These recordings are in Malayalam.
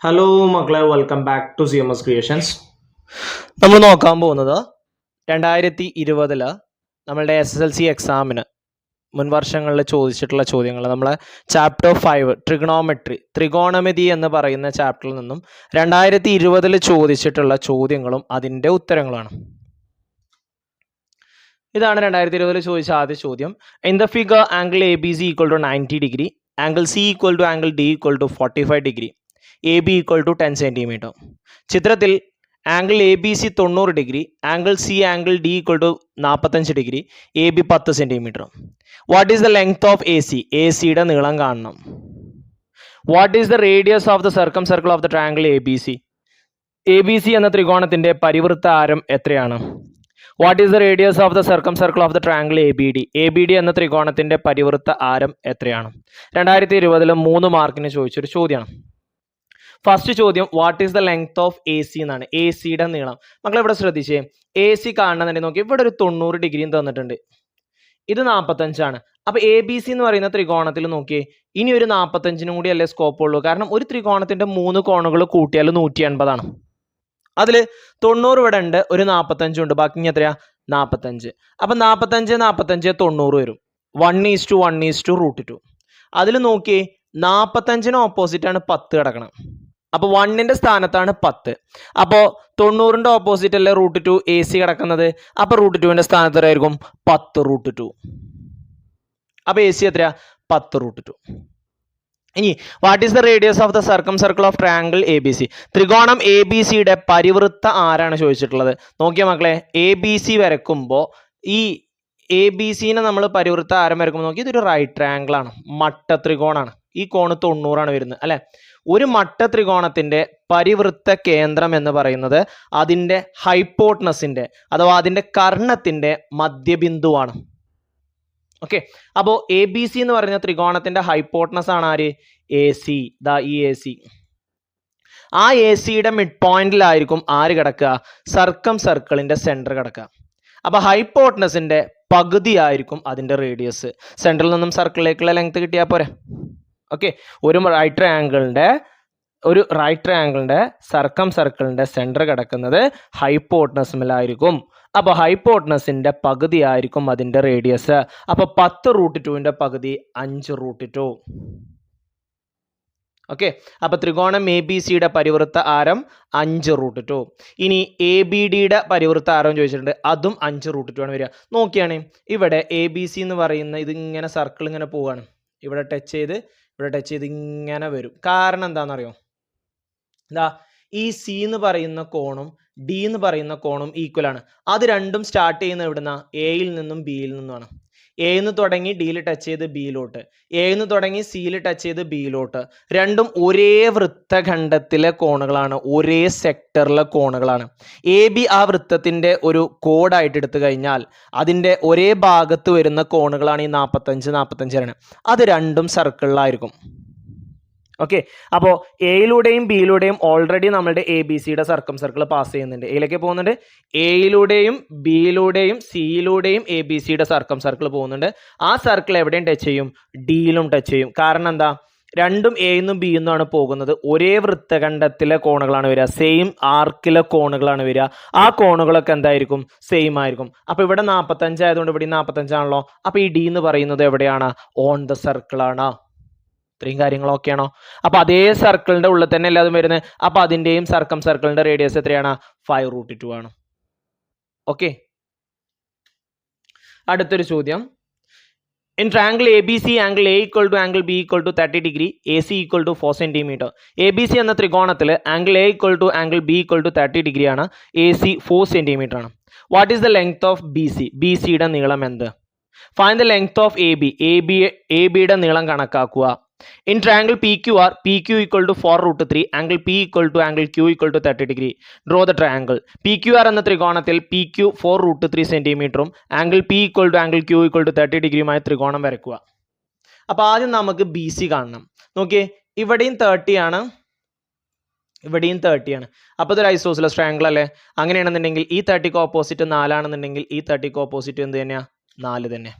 ഹലോ മക്കളെ, welcome back to CMS Creations. നമ്മൾ നോക്കാൻ പോകുന്നത് 2020 നമ്മളുടെ SSLC എക്സാമിന് മുൻ വർഷങ്ങളിൽ ചോദിച്ചിട്ടുള്ള ചോദ്യങ്ങൾ നമ്മളെ ചാപ്റ്റർ 5 ത്രികോണമിതി എന്ന് പറയുന്ന ചാപ്റ്ററിൽ നിന്നും 2020 ചോദിച്ചിട്ടുള്ള ചോദ്യങ്ങളും അതിൻ്റെ ഉത്തരങ്ങളാണ്. ഇതാണ് 2020 ചോദിച്ച ആദ്യ ചോദ്യം. In the figure angle ABC equal to 90 degree, angle C equal to angle D equal to 45 degree, AB equal to 10 centimetre. ചിത്രത്തിൽ angle ABC 90 degree, angle C angle D equal to 45 degree, AB 10 centimetre. What is the length of AC? ACയുടെ നീളം കാണണം. What is the radius of the circum circle of the triangle ABC? ABC എന്ന ത്രികോണത്തിന്റെ പരിവൃത്ത ആരം എത്രയാണ്? What is the radius of the circum circle of the triangle ABD? ABD എന്ന ത്രികോണത്തിന്റെ പരിവൃത്ത ആരം എത്രയാണ്? 2020 3 മാർക്കിന് ചോദിച്ചൊരു ചോദ്യമാണ്. ഫസ്റ്റ് ചോദ്യം, what is the length of AC എന്നാണ്. ACയുടെ നീളം. മക്കളെ ഇവിടെ ശ്രദ്ധിച്ചേ, AC കാണുന്നുണ്ടെങ്കിൽ നോക്കി, ഇവിടെ ഒരു 90 ഡിഗ്രിയും തന്നിട്ടുണ്ട്, ഇത് 45 അപ്പൊ ABC എന്ന് പറയുന്ന ത്രികോണത്തിൽ നോക്കിയേ, ഇനി ഒരു 45 കൂടി അല്ലേ സ്കോപ്പ് ഉള്ളൂ. കാരണം ഒരു ത്രികോണത്തിന്റെ 3 കോണുകൾ കൂട്ടിയാൽ 180. അതിൽ 90 ഇവിടെ ഉണ്ട്, ഒരു 45 ഉണ്ട്, ബാക്കി എത്രയാ? 45. അപ്പൊ 45 90 വരും. 1:1:√2. അതിൽ നോക്കിയേ, 45 ഓപ്പോസിറ്റ് ആണ് 10 കിടക്കണം. അപ്പൊ 1ന്റെ സ്ഥാനത്താണ് 10. അപ്പോ 90ന്റെ ഓപ്പോസിറ്റ് അല്ലേ √2 AC കിടക്കുന്നത്. അപ്പൊ √2ന്റെ സ്ഥാനത്ത് എത്രയായിരിക്കും? 10√2. അപ്പൊ AC എത്രയാ? 10√2. ഇനി what is the radius of the circum circle of triangle ABC? ത്രികോണം ABCയുടെ പരിവൃത്ത ആരാണ് ചോദിച്ചിട്ടുള്ളത്. നോക്കിയ മക്കളെ, ABC വരക്കുമ്പോൾ ഈ ABCനെ നമ്മൾ പരിവൃത്ത ആരം വരക്കുമ്പോൾ നോക്കി, ഇതൊരു റൈറ്റ് ട്രയാംഗിൾ ആണ്, മട്ട ത്രികോണാണ്. ഈ കോണ് 90 വരുന്നത് അല്ലെ. ഒരു മട്ട ത്രികോണത്തിന്റെ പരിവൃത്ത കേന്ദ്രം എന്ന് പറയുന്നത് അതിന്റെ ഹൈപ്പോട്ടനസിന്റെ അഥവാ അതിന്റെ കർണത്തിന്റെ മധ്യബിന്ദുവാണ്. ഓക്കെ, അപ്പോ ABC എന്ന് പറയുന്ന ത്രികോണത്തിന്റെ ഹൈപ്പോട്ടനസ് ആണ് ആര്? AC. ഈ AC. ആ ACയുടെ മിഡ് പോയിന്റിലായിരിക്കും ആര് കിടക്കുക? സർക്കം സർക്കിളിന്റെ സെന്റർ കിടക്കുക. അപ്പൊ ഹൈപ്പോട്ടനസിന്റെ പകുതി ആയിരിക്കും അതിന്റെ റേഡിയസ്. സെന്ററിൽ നിന്നും സർക്കിളിലേക്കുള്ള ലെങ്ത് കിട്ടിയാൽ പോരെ. ഓക്കെ, ഒരു റൈറ്റ് ട്രയാംഗിളിന്റെ സർക്കം സർക്കിളിന്റെ സെന്റർ കിടക്കുന്നത് ഹൈപ്പോട്ടനസിലായിരിക്കും. അപ്പൊ ഹൈപ്പോട്ടനസിന്റെ പകുതി ആയിരിക്കും അതിന്റെ റേഡിയസ്. അപ്പൊ 10√2ന്റെ പകുതി 5√2. ഓക്കെ, അപ്പൊ ത്രികോണം ABCയുടെ പരിവൃത്ത ആരം 5√2. ഇനി ABDയുടെ പരിവൃത്ത ആരം ചോദിച്ചിട്ടുണ്ട്, അതും 5√2 ആണ് വരിക. നോക്കിയാണ്, ഇവിടെ ABC എന്ന് പറയുന്ന ഇതിങ്ങനെ സർക്കിൾ ഇങ്ങനെ പോവാണ്, ഇവിടെ ടച്ച് ചെയ്ത് ഇങ്ങനെ വരും. കാരണം എന്താണെന്നറിയോ? ഈ C എന്ന് പറയുന്ന കോണും D എന്ന് പറയുന്ന കോണും ഈക്വൽ ആണ്. അത് രണ്ടും സ്റ്റാർട്ട് ചെയ്യുന്ന എവിടുന്ന? Aയിൽ നിന്നും Bയിൽ നിന്നുമാണ്. Aന്ന് തുടങ്ങി Dയിൽ ടച്ച് ചെയ്ത് Bയിലോട്ട്, Aന്ന് തുടങ്ങി Cയിൽ ടച്ച് ചെയ്ത് Bയിലോട്ട്. രണ്ടും ഒരേ വൃത്തഖണ്ഡത്തിലെ കോണുകളാണ്, ഒരേ സെക്ടറിലെ കോണുകളാണ്. AB ആ വൃത്തത്തിന്റെ ഒരു കോഡായിട്ട് എടുത്തു കഴിഞ്ഞാൽ അതിന്റെ ഒരേ ഭാഗത്ത് വരുന്ന കോണുകളാണ് ഈ 45 അത് രണ്ടും സർക്കിളിലായിരിക്കും. ഓക്കെ, അപ്പോൾ Aയിലൂടെയും Bയിലൂടെയും ഓൾറെഡി നമ്മുടെ ABCയുടെ സർക്കം സർക്കിൾ പാസ് ചെയ്യുന്നുണ്ട്. Aയിലേക്ക് പോകുന്നുണ്ട്, Aയിലൂടെയും Bയിലൂടെയും Cയിലൂടെയും ABCയുടെ സർക്കം സർക്കിൾ പോകുന്നുണ്ട്. ആ സർക്കിൾ എവിടെയും ടച്ച് ചെയ്യും? Dയിലും ടച്ച് ചെയ്യും. കാരണം എന്താ? രണ്ടും Aന്നും Bന്നും ആണ് പോകുന്നത്, ഒരേ വൃത്തഖണ്ഡത്തിലെ കോണുകളാണ് വരിക, സെയിം ആർക്കിലെ കോണുകളാണ് വരിക. ആ കോണുകളൊക്കെ എന്തായിരിക്കും? സെയിം ആയിരിക്കും. അപ്പൊ ഇവിടെ 45 ആയതുകൊണ്ട് ഇവിടെ 45 ആണല്ലോ. അപ്പൊ ഈ D എന്ന് പറയുന്നത് എവിടെയാണ്? ഓൺ ദ സർക്കിൾ ആണ്. ഇത്രയും കാര്യങ്ങളൊക്കെ ആണോ? അപ്പൊ അതേ സർക്കിളിന്റെ ഉള്ളിൽ തന്നെ എല്ലാതും വരുന്നത്. അപ്പൊ അതിന്റെയും സർക്കം സർക്കിളിന്റെ റേഡിയസ് എത്രയാണ്? 5√2 ആണ്. ഓക്കെ, അടുത്തൊരു ചോദ്യം. In triangle ABC angle A equal to angle B equal to 30 degree, AC equal to 4 centimetre. ABC എന്ന ത്രികോണത്തിൽ angle A equal to angle B equal to 30 degree ആണ്, AC 4 സെൻറ്റിമീറ്റർ ആണ്. What is the length of BC? BCയുടെ നീളം എന്ത്? Find the length of AB. ABയുടെ നീളം കണക്കാക്കുക. In triangle PQR, PQ equal to 4√3, angle P equal to angle Q equal to 30 degree. Draw the triangle. PQR എന്ന ത്രികോണത്തിൽ PQ 4√3 സെന്റിമീറ്ററും angle P equal to angle Q equal to 30 ഡിഗ്രിയുമായി ത്രികോണം വരയ്ക്കുക. അപ്പൊ ആദ്യം നമുക്ക് BC കാണണം. നോക്കിയേ, ഇവിടെയും 30 ആണ്, ഇവിടെയും 30 ആണ്. അപ്പൊ ഇതൊരു ഐസോസിലസ് ട്രയാംഗിൾ അല്ലേ? അങ്ങനെയാണെന്നുണ്ടെങ്കിൽ ഈ 30ക്ക് ഓപ്പോസിറ്റ് 4 ആണെന്നുണ്ടെങ്കിൽ ഈ 30ക്ക് ഓപ്പോസിറ്റ് എന്ത് തന്നെയാ? 4 തന്നെ.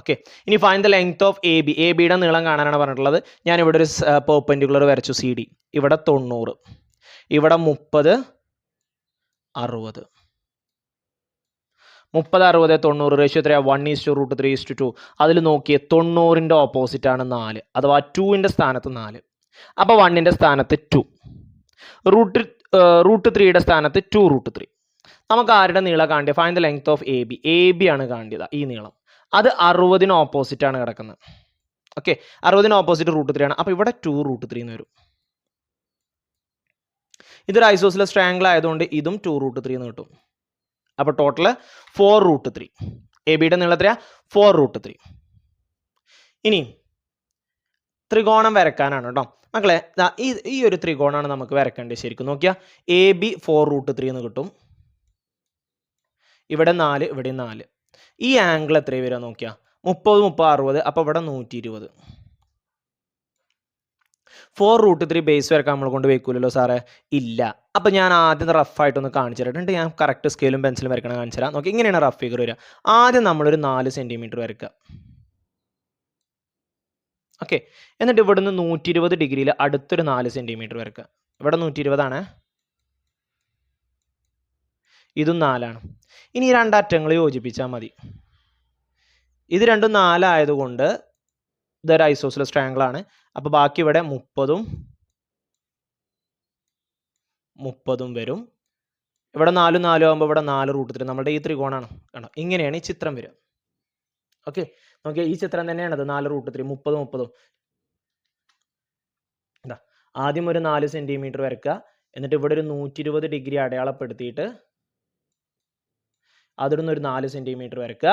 ഓക്കെ, ഇനി find the length of A B. A ബിയുടെ നീളം കാണാനാണ് പറഞ്ഞിട്ടുള്ളത്. ഞാനിവിടെ ഒരു പെർപെൻഡിക്കുലർ വരച്ചു സി ഡി. ഇവിടെ 90, ഇവിടെ 30, 60. 30, 60, 90 റേഷ്യോ എത്രയാണ്? 1:√3:2. അതിൽ നോക്കിയേ 90ൻ്റെ ഓപ്പോസിറ്റ് ആണ് 4, അഥവാ 2ൻ്റെ സ്ഥാനത്ത് 4. അപ്പോൾ 1ൻ്റെ സ്ഥാനത്ത് 2, √3യുടെ സ്ഥാനത്ത് 2√3. നമുക്ക് ആരുടെ നീളം കാണേണ്ടത്? Find the length of A B. A B ആണ് കാണേണ്ടത്, ഈ നീളം. അത് 60ന് ഓപ്പോസിറ്റ് ആണ് കിടക്കുന്നത്. ഓക്കെ, 60ന് ഓപ്പോസിറ്റ് √3 ആണ്. അപ്പോൾ ഇവിടെ 2√3 എന്ന് വരും. ഇതൊരു ഐസോസിലസ് ട്രയാങ്കിൾ ആയതുകൊണ്ട് ഇതും 2√3 എന്ന് കിട്ടും. അപ്പോൾ ടോട്ടൽ 4√3. എ ബിയുടെ നീളം എത്രയാ? 4√3. ഇനി ത്രികോണം വരക്കാനാണ് കേട്ടോ മക്കളെ. ഈ ഒരു ത്രികോണമാണ് നമുക്ക് വരക്കേണ്ടത്. ശരിക്കും നോക്കിയാൽ എ ബി 4√3 എന്ന് കിട്ടും. ഇവിടെ 4, ഇവിടെ 4. ഈ ആംഗിൾ എത്രയും വരിക നോക്കിയാൽ 30, 60. അപ്പോൾ ഇവിടെ 120. 4√3 ബേസ് വരക്കാൻ നമ്മൾ കൊണ്ട് വെക്കൂലല്ലോ സാറേ? ഇല്ല. അപ്പോൾ ഞാൻ ആദ്യം റഫായിട്ടൊന്ന് കാണിച്ചു തരാം. ഞാൻ കറക്റ്റ് സ്കെയിലും പെൻസിലും വരക്കണം കാണിച്ചു തരാം. നോക്കി, ഇങ്ങനെയാണ് റഫ് ഫിഗർ വരിക. ആദ്യം നമ്മളൊരു 4 സെൻറ്റിമീറ്റർ വരക്കുക. ഓക്കെ, എന്നിട്ട് ഇവിടുന്ന് 120 ഡിഗ്രിയിൽ അടുത്തൊരു 4 സെൻറ്റിമീറ്റർ വരക്കുക. ഇവിടെ 120 ആണ്, ഇതും 4 ആണ്. ഇനി ഈ രണ്ടറ്റങ്ങൾ യോജിപ്പിച്ചാൽ മതി. ഇത് രണ്ടും 4 ആയതുകൊണ്ട് ഇതൊരു ഐസോസിലസ് ട്രയാങ്കിൾ ആണ്. അപ്പോൾ ബാക്കി ഇവിടെ 30ഉം 30ഉം വരും. ഇവിടെ 4 4 ആകുമ്പോൾ ഇവിടെ 4√3. നമ്മുടെ ഈ ത്രികോണമാണ് കണ്ടോ? ഇങ്ങനെയാണ് ഈ ചിത്രം വരിക. ഓക്കെ, നോക്കിയാൽ ഈ ചിത്രം തന്നെയാണത്. 4√3, 30, 30. എന്താ, ആദ്യം ഒരു 4 സെൻറ്റിമീറ്റർ വരക്കുക. എന്നിട്ട് ഇവിടെ ഒരു 120 ഡിഗ്രി അടയാളപ്പെടുത്തിയിട്ട് അതിടുന്ന് ഒരു 4 സെൻറ്റിമീറ്റർ വരക്കുക.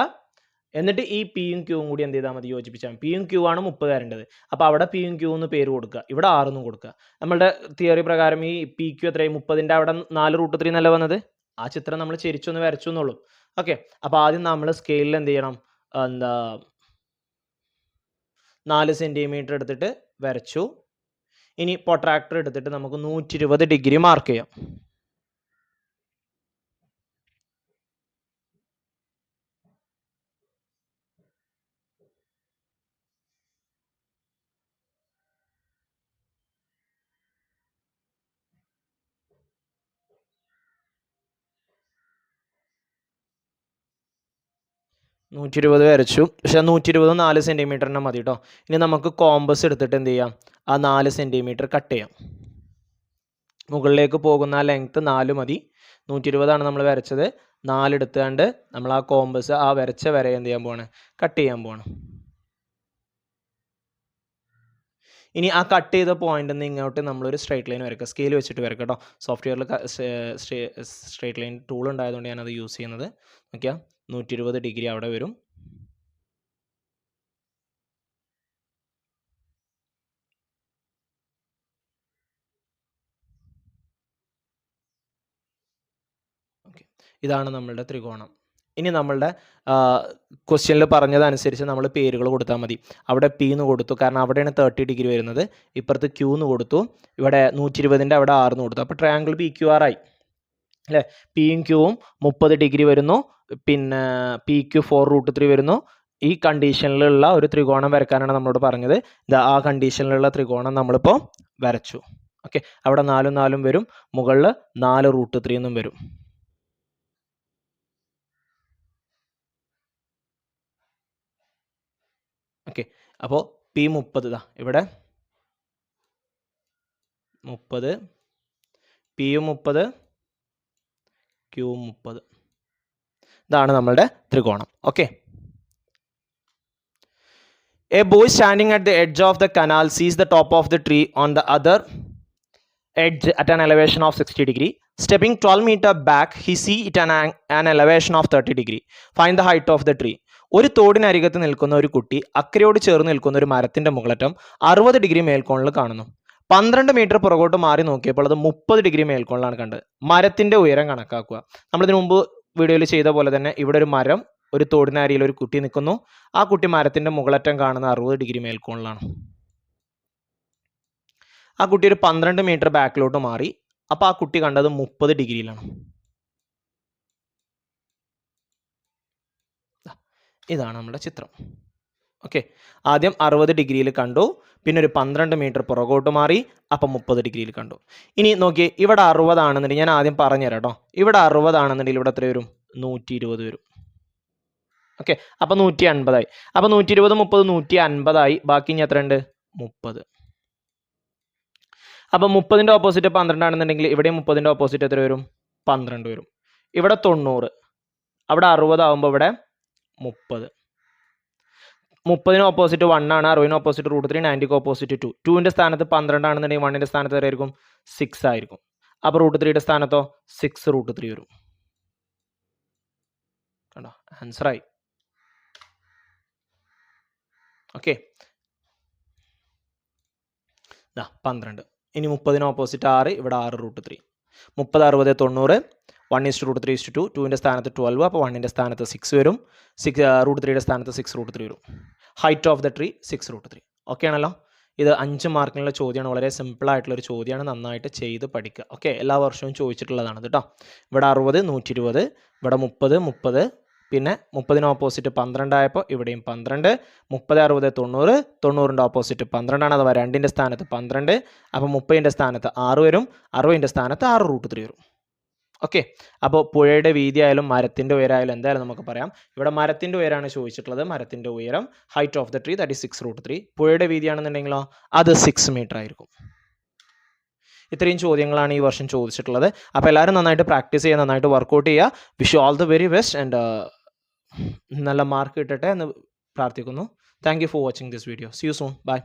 എന്നിട്ട് ഈ പിയും ക്യൂവും കൂടി എന്ത് ചെയ്താൽ മതി? യോജിപ്പിച്ചാൽ. പിയും ക്യൂ ആണ് 30 വരേണ്ടത്. അപ്പോൾ അവിടെ പിയും ക്യൂ എന്ന് പേര് കൊടുക്കുക, ഇവിടെ 6 എന്നും കൊടുക്കുക. നമ്മളുടെ തിയറി പ്രകാരം ഈ പി ക്യൂ എത്രയും 30ൻ്റെ അവിടെ 4√3 എന്നല്ല വന്നത്. ആ ചിത്രം നമ്മൾ ചെരിച്ചൊന്ന് വരച്ചു എന്നുള്ളൂ. ഓക്കെ, അപ്പോൾ ആദ്യം നമ്മൾ സ്കെയിലിൽ എന്ത് ചെയ്യണം? 4 സെൻറ്റിമീറ്റർ എടുത്തിട്ട് വരച്ചു. ഇനി പ്രൊട്രാക്ടർ എടുത്തിട്ട് നമുക്ക് 120 ഡിഗ്രി മാർക്ക് ചെയ്യാം. നൂറ്റി 120 വരച്ചു. പക്ഷേ 120 4 സെൻറ്റിമീറ്ററിന് മതി കേട്ടോ. ഇനി നമുക്ക് കോമ്പസ് എടുത്തിട്ട് എന്ത് ചെയ്യാം? ആ 4 സെൻറ്റിമീറ്റർ കട്ട് ചെയ്യാം. മുകളിലേക്ക് പോകുന്ന ആ ലെങ്ത്ത് 4 മതി. 120 നമ്മൾ വരച്ചത്. 4 എടുത്തുകൊണ്ട് നമ്മൾ ആ കോമ്പസ് ആ വരച്ച വരെ എന്ത് ചെയ്യാൻ പോവാണ്? കട്ട് ചെയ്യാൻ പോവാണ്. ഇനി ആ കട്ട് ചെയ്ത പോയിന്റിൽ നിന്ന് ഇങ്ങോട്ട് നമ്മളൊരു സ്ട്രൈറ്റ് ലൈൻ വരക്കുക. സ്കെയിൽ വെച്ചിട്ട് വരക്കുക കേട്ടോ. സോഫ്റ്റ്വെയറിൽ സ്ട്രൈറ്റ് ലൈൻ ടൂൾ ഉണ്ടായതുകൊണ്ട് ഞാനത് യൂസ് ചെയ്യുന്നത്. നോക്കിയാൽ 120 ഡിഗ്രി അവിടെ വരും. ഓക്കെ, ഇതാണ് നമ്മളുടെ ത്രികോണം. ഇനി നമ്മളുടെ ക്വസ്റ്റ്യനിൽ പറഞ്ഞതനുസരിച്ച് നമ്മൾ പേരുകൾ കൊടുത്താൽ മതി. അവിടെ പി എന്ന് കൊടുത്തു, കാരണം അവിടെയാണ് 30 ഡിഗ്രി വരുന്നത്. ഇപ്പുറത്ത് ക്യൂ എന്ന് കൊടുത്തു. ഇവിടെ 120ൻ്റെ അവിടെ 6 എന്ന് കൊടുത്തു. അപ്പോൾ ട്രയാങ്കിൾ പി ക്യു ആർ ആയി അല്ലേ? പിയും ക്യൂവും 30 ഡിഗ്രി വരുന്നു. പിന്നെ പി ക്യു 4√3 വരുന്നു. ഈ കണ്ടീഷനിലുള്ള ഒരു ത്രികോണം വരക്കാനാണ് നമ്മളോട് പറഞ്ഞത്. ആ കണ്ടീഷനിലുള്ള ത്രികോണം നമ്മളിപ്പോൾ വരച്ചു. ഓക്കെ, അവിടെ 4 4 വരും. മുകളിൽ 4√3 എന്നും വരും. ഓക്കെ, അപ്പോൾ പി 30 ഇതാ ഇവിടെ 30, പിയും 30, ക്യൂവും 30. ഇതാണ് നമ്മളുടെ ത്രികോണം. Okay, a boy standing at the edge of the canal sees the top of the tree on the other edge at an elevation of 60 degree. Stepping 12 meter back, he see it an elevation of 30 degree. Find the height of the tree. ഒരു തോടിനരികത്ത് നിൽക്കുന്ന ഒരു കുട്ടി അക്കരയോട് ചേർന്ന് നിൽക്കുന്ന ഒരു മരത്തിന്റെ മുകളറ്റം 60 ഡിഗ്രി മേൽക്കോണിൽ കാണുന്നു. 12 മീറ്റർ പുറകോട്ട് മാറി നോക്കിയപ്പോൾ അത് 30 ഡിഗ്രി മേൽക്കോണിലാണ് കണ്ടത്. മരത്തിന്റെ ഉയരം കണക്കാക്കുക. നമ്മളിതിനു മുമ്പ് വീഡിയോയിൽ ചെയ്ത പോലെ തന്നെ ഇവിടെ ഒരു മരം, ഒരു തോടിനരിയിൽ ഒരു കുട്ടി നിൽക്കുന്നു. ആ കുട്ടി മരത്തിന്റെ മുകളറ്റം കാണുന്ന 60 ഡിഗ്രി മേൽക്കോണിലാണ്. ആ കുട്ടി ഒരു 12 മീറ്റർ ബാക്കിലോട്ട് മാറി. അപ്പോൾ ആ കുട്ടി കണ്ടത് 30 ഡിഗ്രിയിലാണ്. ഇതാണ് നമ്മുടെ ചിത്രം. ഓക്കെ, ആദ്യം 60 ഡിഗ്രിയിൽ കണ്ടു, പിന്നെ ഒരു 12 മീറ്റർ പുറകോട്ട് മാറി, അപ്പം 30 ഡിഗ്രിയിൽ കണ്ടു. ഇനി നോക്കിയേ, ഇവിടെ 60 ആണെന്നുണ്ടെങ്കിൽ ഞാൻ ആദ്യം പറഞ്ഞുതരാം കേട്ടോ. ഇവിടെ 60 ആണെന്നുണ്ടെങ്കിൽ ഇവിടെ എത്ര വരും? 120 വരും. ഓക്കെ, അപ്പം 150 ആയി. അപ്പം 120 30 150 ആയി. ബാക്കി ഇനി എത്ര ഉണ്ട്? 30. അപ്പം 30ൻ്റെ ഓപ്പോസിറ്റ് 12 ആണെന്നുണ്ടെങ്കിൽ ഇവിടെ 30ൻ്റെ ഓപ്പോസിറ്റ് എത്ര വരും? 12 വരും. ഇവിടെ 90, അവിടെ 60 ആകുമ്പോൾ ഇവിടെ 30. 30ന് ഓപ്പോസിറ്റ് 1 ആണ്, 60ന് ഓപ്പോസിറ്റ് √3, 90ക്ക് ഓപ്പോസിറ്റ് 2. 2ൻ്റെ സ്ഥാനത്ത് 12 ആണെന്നുണ്ടെങ്കിൽ 1ൻ്റെ സ്ഥാനത്ത് എത്രയായിരിക്കും? 6 ആയിരിക്കും. അപ്പോൾ √3യുടെ സ്ഥാനത്തോ 6 √3 വരും. കണ്ടോ, ആൻസറായി. ഓക്കെ, 12. ഇനി 30ന് ഓപ്പോസിറ്റ് 6, ഇവിടെ 6 √3. 30 60 90, 1:√3:2. 2ൻ്റെ സ്ഥാനത്ത് 12, അപ്പോൾ 1ൻ്റെ സ്ഥാനത്ത് 6 വരും. √3യുടെ സ്ഥാനത്ത് 6 √3 വരും. Height of the tree 6 √3. Okay ആണല്ലോ. ഇത് 5 മാർക്കിനുള്ള ചോദ്യമാണ്. വളരെ സിമ്പിൾ ആയിട്ടുള്ളൊരു ചോദ്യമാണ്. നന്നായിട്ട് ചെയ്ത് പഠിക്കുക. ഓക്കെ, എല്ലാ വർഷവും ചോദിച്ചിട്ടുള്ളതാണ് കേട്ടോ. ഇവിടെ 60 120, ഇവിടെ 30 30, പിന്നെ 30ന് ഓപ്പോസിറ്റ് 12 ആയപ്പോൾ ഇവിടെയും 12. 30 60 90, 90ൻ്റെ ഓപ്പോസിറ്റ് 12 ആണ്, അഥവാ 2ൻ്റെ സ്ഥാനത്ത് 12. അപ്പോൾ 30ൻ്റെ സ്ഥാനത്ത് 6 വരും, 60ൻ്റെ സ്ഥാനത്ത് 6 √3 വരും. ഓക്കെ, അപ്പോൾ പുഴയുടെ വീതി ആയാലും മരത്തിൻ്റെ ഉയരമായാലും എന്തായാലും നമുക്ക് പറയാം. ഇവിടെ മരത്തിൻ്റെ ഉയരമാണ് ചോദിച്ചിട്ടുള്ളത്. മരത്തിൻ്റെ ഉയരം height of the tree that is 6 √3. പുഴയുടെ വീതിയാണെന്നുണ്ടെങ്കിലോ അത് 6 മീറ്റർ ആയിരിക്കും. ഇത്രയും ചോദ്യങ്ങളാണ് ഈ വർഷം ചോദിച്ചിട്ടുള്ളത്. അപ്പോൾ എല്ലാവരും നന്നായിട്ട് പ്രാക്ടീസ് ചെയ്യുക, നന്നായിട്ട് വർക്കൗട്ട് ചെയ്യുക. Wish you all the very best and നല്ല മാർക്ക് കിട്ടട്ടെ എന്ന് പ്രാർത്ഥിക്കുന്നു. Thank you for watching this video. See you soon. By.